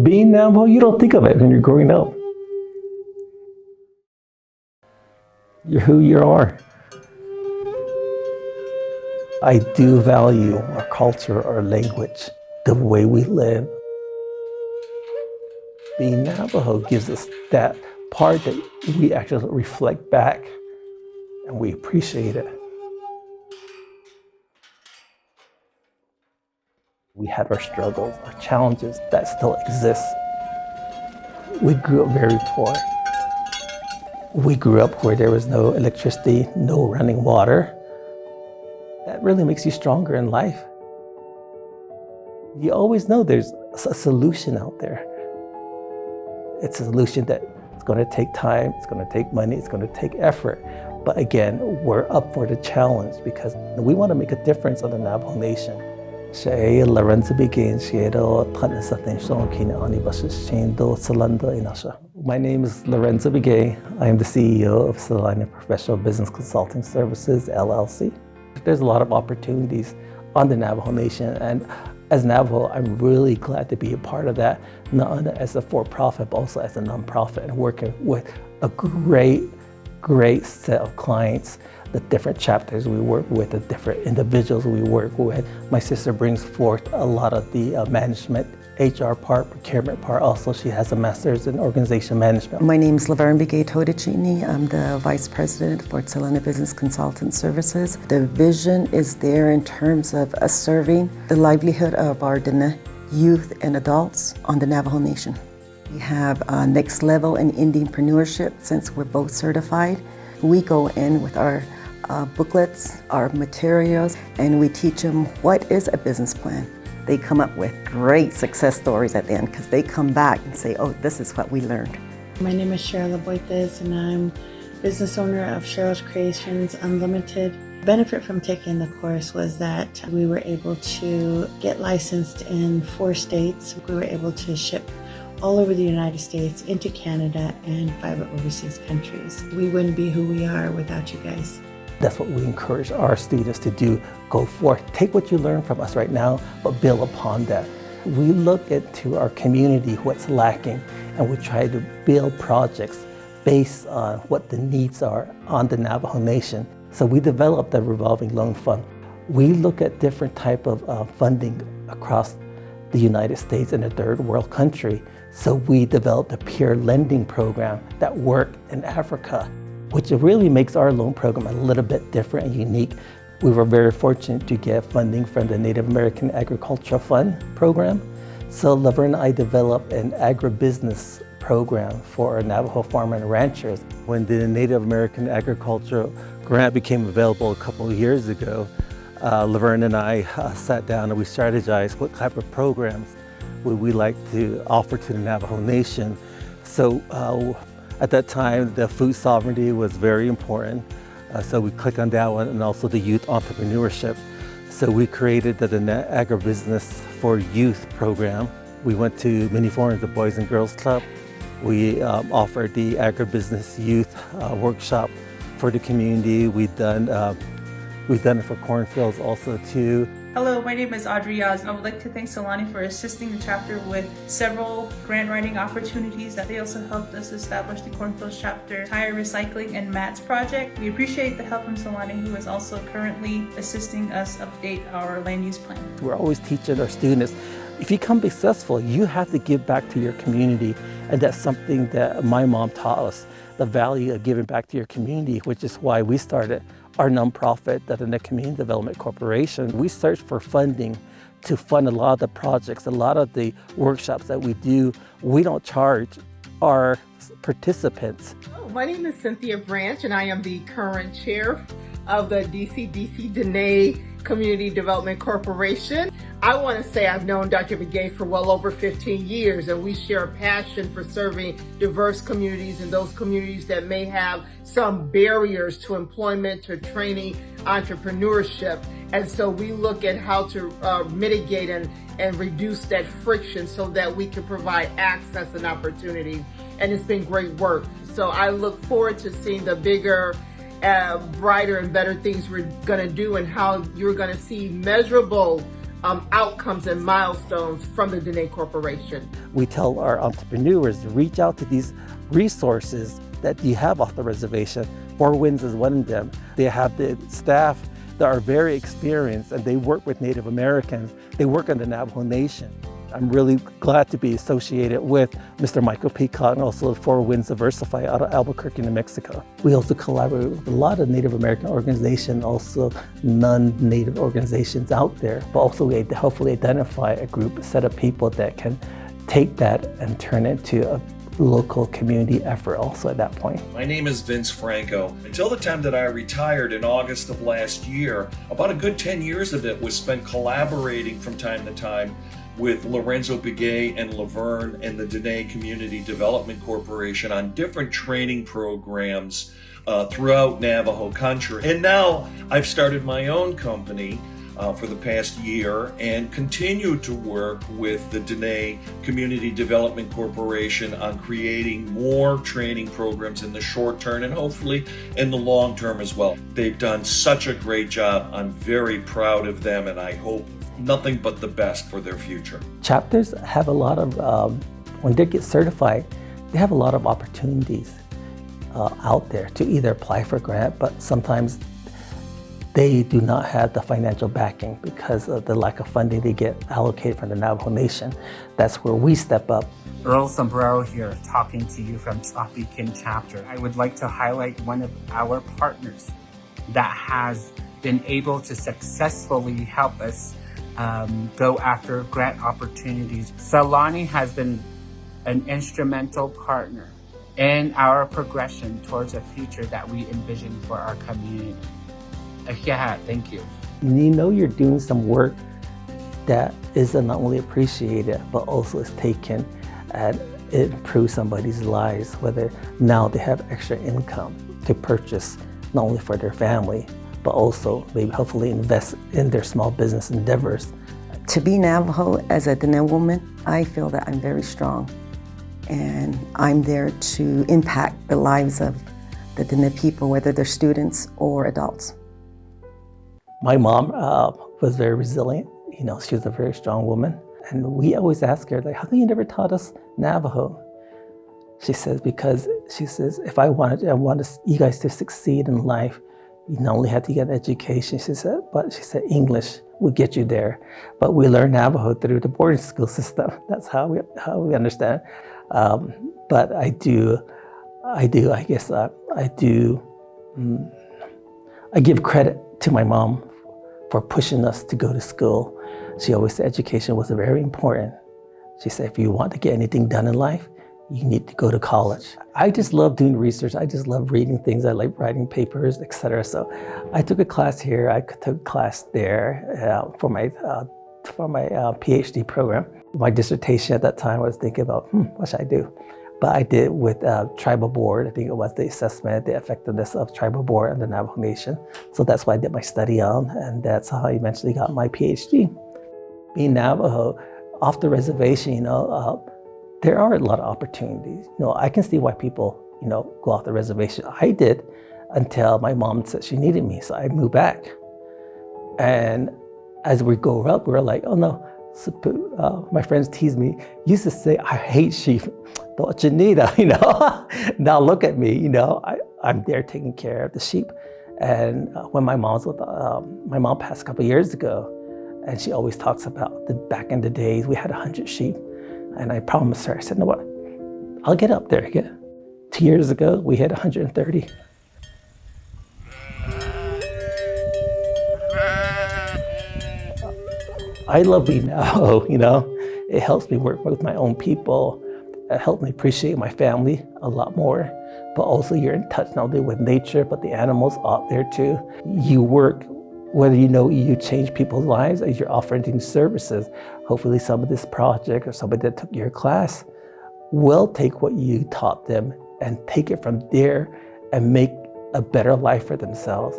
being Navajo, you don't think of it when you're growing up. You're who you are. I do value our culture, our language, the way we live. Being Navajo gives us that part that we actually reflect back and we appreciate it. We had our struggles, our challenges that still exist. We grew up very poor. We grew up where there was no electricity, no running water. That really makes you stronger in life. You always know there's a solution out there. It's a solution that it's going to take time, it's going to take money, it's going to take effort. But again, we're up for the challenge because we want to make a difference on the Navajo Nation. My name is Lorenzo Begay. I am the CEO of Tselani Professional Business Consulting Services, LLC. There's a lot of opportunities on the Navajo Nation, and as Navajo, I'm really glad to be a part of that, not only as a for-profit, but also as a nonprofit, and working with a great set of clients, the different chapters we work with, the different individuals we work with. My sister brings forth a lot of the management, HR part, procurement part. Also, she has a master's in organization management. My name is Laverne Begay Todicini. I'm the Vice President for Tselani Business Consultant Services. The vision is there in terms of us serving the livelihood of our Dene youth and adults on the Navajo Nation. We have next level in Indianpreneurship since we're both certified. We go in with our booklets, our materials, and we teach them what is a business plan. They come up with great success stories at the end because they come back and say, oh, this is what we learned. My name is Cheryl Boites and I'm business owner of Cheryl's Creations Unlimited. The benefit from taking the course was that we were able to get licensed in 4 states. We were able to ship all over the United States, into Canada, and 5 overseas countries. We wouldn't be who we are without you guys. That's what we encourage our students to do. Go forth, take what you learn from us right now, but build upon that. We look into our community, what's lacking, and we try to build projects based on what the needs are on the Navajo Nation. So we developed the revolving loan fund. We look at different type of funding across the United States and a third world country. So we developed a peer lending program that worked in Africa, which really makes our loan program a little bit different and unique. We were very fortunate to get funding from the Native American Agricultural Fund program. So Laverne and I developed an agribusiness program for our Navajo farmers and ranchers. When the Native American Agricultural Grant became available a couple of years ago, Laverne and I sat down and we strategized what type of programs would we like to offer to the Navajo Nation. So at that time, the food sovereignty was very important. So we clicked on that one, and also the youth entrepreneurship. So we created the Agribusiness for Youth program. We went to many forums, the Boys and Girls Club. We offered the Agribusiness Youth workshop for the community. We've done it for cornfields also too. Hello, my name is Audrey Yaz, and I would like to thank Tselani for assisting the chapter with several grant writing opportunities. That they also helped us establish the Cornfields chapter tire recycling and mats project. We appreciate the help from Tselani, who is also currently assisting us update our land use plan. We're always teaching our students, if you become successful, you have to give back to your community. And that's something that my mom taught us, the value of giving back to your community, which is why we started our nonprofit, the Community Development Corporation. We search for funding to fund a lot of the projects, a lot of the workshops that we do. We don't charge our participants. My name is Cynthia Branch, and I am the current chair of the DCDC Dene Community Development Corporation. I want to say I've known Dr. Begay for well over 15 years, and we share a passion for serving diverse communities and those communities that may have some barriers to employment, to training, entrepreneurship. And so we look at how to mitigate and reduce that friction so that we can provide access and opportunity. And it's been great work. So I look forward to seeing the bigger, brighter and better things we're going to do, and how you're going to see measurable outcomes and milestones from the Dene Corporation. We tell our entrepreneurs to reach out to these resources that you have off the reservation. Four Winds is one of them. They have the staff that are very experienced, and they work with Native Americans. They work in the Navajo Nation. I'm really glad to be associated with Mr. Michael Peacock and also Four Winds Diversified out of Albuquerque, New Mexico. We also collaborate with a lot of Native American organizations, also non-Native organizations out there, but also we hopefully identify a group, a set of people that can take that and turn it into a local community effort also at that point. My name is Vince Franco. Until the time that I retired in August of last year, about a good 10 years of it was spent collaborating from time to time with Lorenzo Begay and Laverne and the Dene Community Development Corporation on different training programs throughout Navajo country. And now I've started my own company for the past year and continue to work with the Dene Community Development Corporation on creating more training programs in the short term and hopefully in the long term as well. They've done such a great job. I'm very proud of them, and I hope nothing but the best for their future. Chapters have a lot of, when they get certified, they have a lot of opportunities out there to either apply for grant, but sometimes they do not have the financial backing because of the lack of funding they get allocated from the Navajo Nation. That's where we step up. Earl Sombrero here, talking to you from Tsapikin chapter. I would like to highlight one of our partners that has been able to successfully help us go after grant opportunities. Tselani has been an instrumental partner in our progression towards a future that we envision for our community. Yeah, thank you. You know you're doing some work that is not only appreciated, but also is taken and it improves somebody's lives, whether now they have extra income to purchase, not only for their family, but also maybe hopefully invest in their small business endeavors. To be Navajo as a Dene woman, I feel that I'm very strong, and I'm there to impact the lives of the Dene people, whether they're students or adults. My mom was very resilient. You know, she was a very strong woman. And we always ask her, like, how come you never taught us Navajo? She says, because she says, if I want you guys to succeed in life, you not only have to get an education, she said, but she said, English will get you there. But we learn Navajo through the boarding school system. That's how we understand. But I give credit to my mom for pushing us to go to school. She always said education was very important. She said, if you want to get anything done in life, you need to go to college. I just love doing research. I just love reading things. I like writing papers, etc. So I took a class here. I took a class there for my PhD program. My dissertation at that time, I was thinking about, what should I do? But I did with tribal board. I think it was the assessment, the effectiveness of tribal board and the Navajo Nation. So that's what I did my study on, and that's how I eventually got my PhD. Being Navajo, off the reservation, there are a lot of opportunities. I can see why people, go off the reservation. I did until my mom said she needed me, so I moved back. And as we grow up, we're like, oh no. So, my friends tease me. Used to say, I hate sheep. Don't you need them, Now look at me, I'm there taking care of the sheep. And when my mom passed a couple of years ago, and she always talks about back in the days, we had 100 sheep. And I promised her, I said, you know what, I'll get up there again. 2 years ago, we had 130. I love being Navajo, It helps me work with my own people. It helped me appreciate my family a lot more. But also you're in touch not only with nature, but the animals out there too. You work, whether you change people's lives as you're offering these services. Hopefully some of this project or somebody that took your class will take what you taught them and take it from there and make a better life for themselves.